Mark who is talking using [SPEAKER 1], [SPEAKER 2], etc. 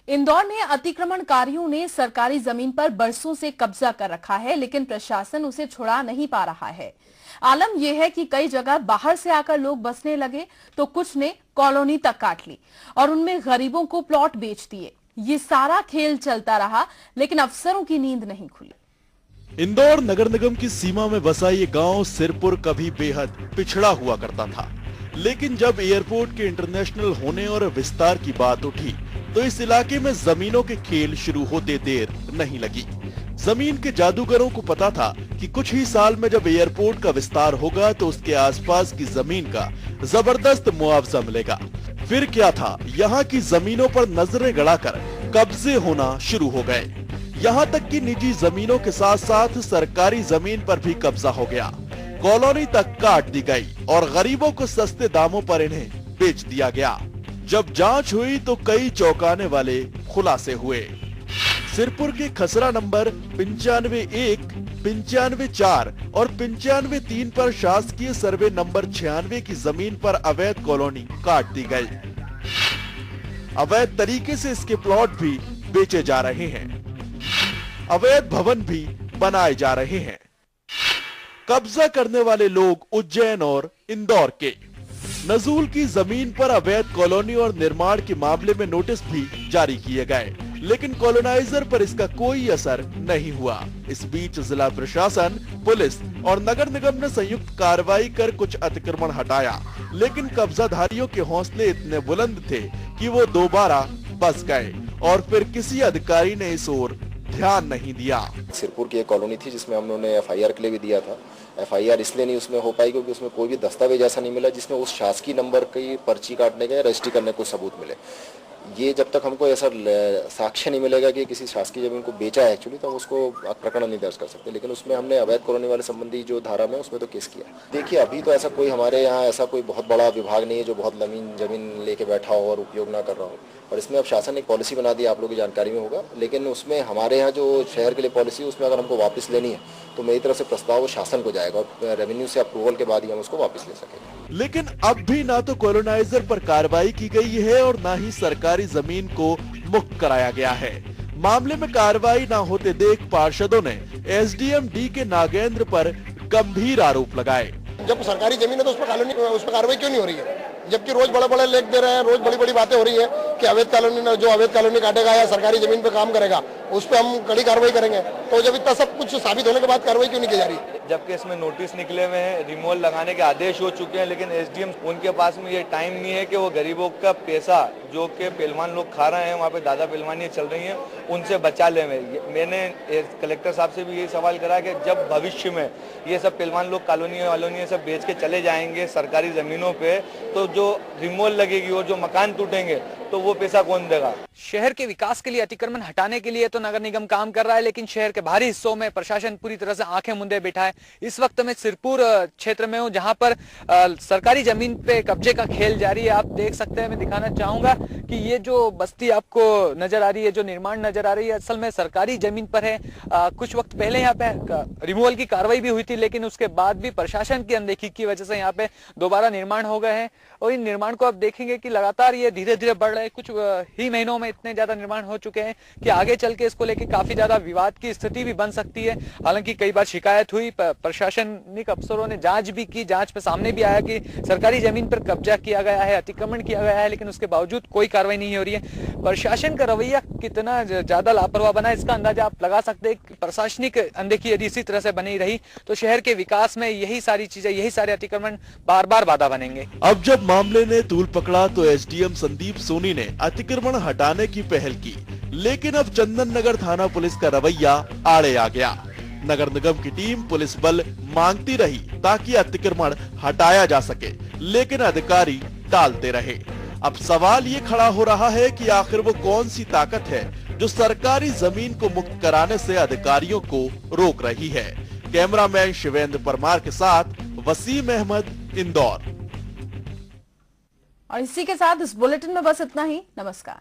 [SPEAKER 1] इंदौर में अतिक्रमणकारियों ने सरकारी जमीन पर बरसों से कब्जा कर रखा है, लेकिन प्रशासन उसे छुड़ा नहीं पा रहा है। आलम यह है कि कई जगह बाहर से आकर लोग बसने लगे तो कुछ ने कॉलोनी तक काट ली और उनमें गरीबों को प्लॉट बेच दिए। ये सारा खेल चलता रहा, लेकिन अफसरों की नींद नहीं खुली।
[SPEAKER 2] इंदौर नगर निगम की सीमा में बसा ये गांव सिरपुर कभी बेहद पिछड़ा हुआ करता था, लेकिन जब एयरपोर्ट के इंटरनेशनल होने और विस्तार की बात उठी तो इस इलाके में जमीनों के खेल शुरू होते देर नहीं लगी। जमीन के जादूगरों को पता था कि कुछ ही साल में जब एयरपोर्ट का विस्तार होगा तो उसके आसपास की जमीन का जबरदस्त मुआवजा मिलेगा। फिर क्या था, यहाँ की जमीनों पर नजरें गड़ाकर कब्जे होना शुरू हो गए। यहाँ तक कि निजी जमीनों के साथ साथ सरकारी जमीन पर भी कब्जा हो गया। कॉलोनी तक काट दी गई और गरीबों को सस्ते दामों पर इन्हें बेच दिया गया। जब जांच हुई तो कई चौंकाने वाले खुलासे हुए। सिरपुर के खसरा नंबर 95-1, 95-4 और 95-3 पर शासकीय सर्वे नंबर 96 की जमीन पर अवैध कॉलोनी काट दी गई। अवैध तरीके से इसके प्लॉट भी बेचे जा रहे हैं, अवैध भवन भी बनाए जा रहे हैं। कब्जा करने वाले लोग उज्जैन और इंदौर के। नजूल की जमीन पर अवैध कॉलोनी और निर्माण के मामले में नोटिस भी जारी किए गए, लेकिन कॉलोनाइजर पर इसका कोई असर नहीं हुआ। इस बीच जिला प्रशासन, पुलिस और नगर निगम ने संयुक्त कार्रवाई कर कुछ अतिक्रमण हटाया, लेकिन कब्जाधारियों के हौसले इतने बुलंद थे कि वो दोबारा बस गए और फिर किसी अधिकारी ने इस ओर ध्यान नहीं दिया।
[SPEAKER 3] सिरपुर की एक कॉलोनी थी जिसमें हमने एफआईआर के लिए भी दिया था। एफआईआर इसलिए नहीं उसमें हो पाई क्योंकि उसमें कोई भी दस्तावेज ऐसा नहीं मिला जिसमें उस शासकीय नंबर की पर्ची काटने का या रजिस्ट्री करने को सबूत मिले। ये जब तक हमको ऐसा साक्ष्य नहीं मिलेगा कि किसी शासकीय जमीन को बेचा है एक्चुअली, तो हम उसको प्रकरण नहीं दर्ज कर सकते। लेकिन उसमें हमने अवैध कॉलोनी वाले संबंधी जो धारा में उसमें तो केस किया। देखिए, अभी तो ऐसा कोई हमारे यहाँ ऐसा कोई बहुत बड़ा विभाग नहीं है जो बहुत जमीन लेके बैठा हो और उपयोग ना कर रहा हो। और इसमें अब शासन ने एक पॉलिसी बना दी, आप लोगों की जानकारी में होगा। लेकिन उसमें हमारे यहाँ जो शहर के लिए पॉलिसी उसमें अगर हमको वापस लेनी है तो मेरी तरफ से प्रस्ताव शासन को जाएगा और रेवेन्यू से अप्रूवल के बाद ही हम उसको वापस ले सकेंगे।
[SPEAKER 2] लेकिन अब भी ना तो कॉलोनाइजर पर कार्रवाई की गई है और ना ही सरकारी जमीन को मुक्त कराया गया है। मामले में कार्रवाई न होते देख पार्षदों ने एसडीएम डी के नागेंद्र पर गंभीर आरोप लगाए।
[SPEAKER 4] जब सरकारी जमीन है तो उस पर कार्रवाई क्यों नहीं हो रही है? जबकि रोज बड़े लेख दे रहे हैं, रोज बड़ी बातें हो रही है कि अवैध कॉलोनी काटेगा या सरकारी जमीन पे काम करेगा उस पर हम कड़ी कार्रवाई करेंगे। तो जब इतना सब कुछ साबित होने के बाद कार्रवाई क्यों नहीं की जा रही?
[SPEAKER 5] जबकि इसमें नोटिस निकले हुए हैं, रिमूवल लगाने के आदेश हो चुके हैं, लेकिन एसडीएम उनके पास में ये टाइम नहीं है कि वो गरीबों का पैसा जो कि पहलवान लोग खा रहे हैं, वहाँ पे दादा पहलवानियाँ चल रही हैं, उनसे बचा ले। मैंने कलेक्टर साहब से भी यही सवाल करा कि जब भविष्य में ये सब पहलवान लोग कॉलोनी सब बेच के चले जाएंगे सरकारी जमीनों पे, तो जो रिमूवल लगेगी और जो मकान टूटेंगे तो वो पैसा कौन देगा?
[SPEAKER 6] शहर के विकास के लिए अतिक्रमण हटाने के लिए तो नगर निगम काम कर रहा है, लेकिन शहर के बाहरी हिस्सों में प्रशासन पूरी तरह से आंखें मूंदे बैठा है। इस वक्त मैं सिरपुर क्षेत्र में हूं, जहां पर सरकारी जमीन पे कब्जे का खेल जारी है। आप देख सकते हैं, मैं दिखाना चाहूंगा कि ये जो बस्ती आपको नजर आ रही है, जो निर्माण नजर आ रही है, असल में सरकारी जमीन पर है। कुछ वक्त पहले यहाँ पे रिमूवल की कार्रवाई भी हुई थी, लेकिन उसके बाद भी प्रशासन की अनदेखी की वजह से यहाँ पे दोबारा निर्माण हो गए हैं। और इन निर्माण को आप देखेंगे कि लगातार ये धीरे धीरे बढ़ रहे हैं। कुछ ही महीनों में इतने ज्यादा निर्माण हो चुके हैं कि आगे चल के इसको लेके काफी ज्यादा विवाद की स्थिति भी बन सकती है। हालांकि कई बार शिकायत हुई, प्रशासनिक अफसरों ने जांच भी की, जांच पे सामने भी आया कि सरकारी जमीन पर कब्जा किया गया है, अतिक्रमण किया गया है, लेकिन उसके बावजूद कोई कार्रवाई नहीं हो रही है। प्रशासन का रवैया कितना ज्यादा लापरवाह बना है, इसका अंदाजा आप लगा सकते हैं। प्रशासनिक अनदेखी यदि इसी तरह से बनी रही तो शहर के विकास में यही सारी चीजें, यही सारे अतिक्रमण बार बार बाधा बनेंगे।
[SPEAKER 2] अब जब मामले ने तूल पकड़ा तो एसडीएम संदीप सोनी ने अतिक्रमण हटाने की पहल की, लेकिन अब चंदन नगर थाना पुलिस का रवैया आड़े आ गया। नगर निगम की टीम पुलिस बल मांगती रही ताकि अतिक्रमण हटाया जा सके, लेकिन अधिकारी टालते रहे। अब सवाल ये खड़ा हो रहा है कि आखिर वो कौन सी ताकत है जो सरकारी जमीन को मुक्त कराने से अधिकारियों को रोक रही है। कैमरामैन शिवेंद्र परमार के साथ वसीम अहमद, इंदौर।
[SPEAKER 1] और इसी के साथ इस बुलेटिन में बस इतना ही। नमस्कार।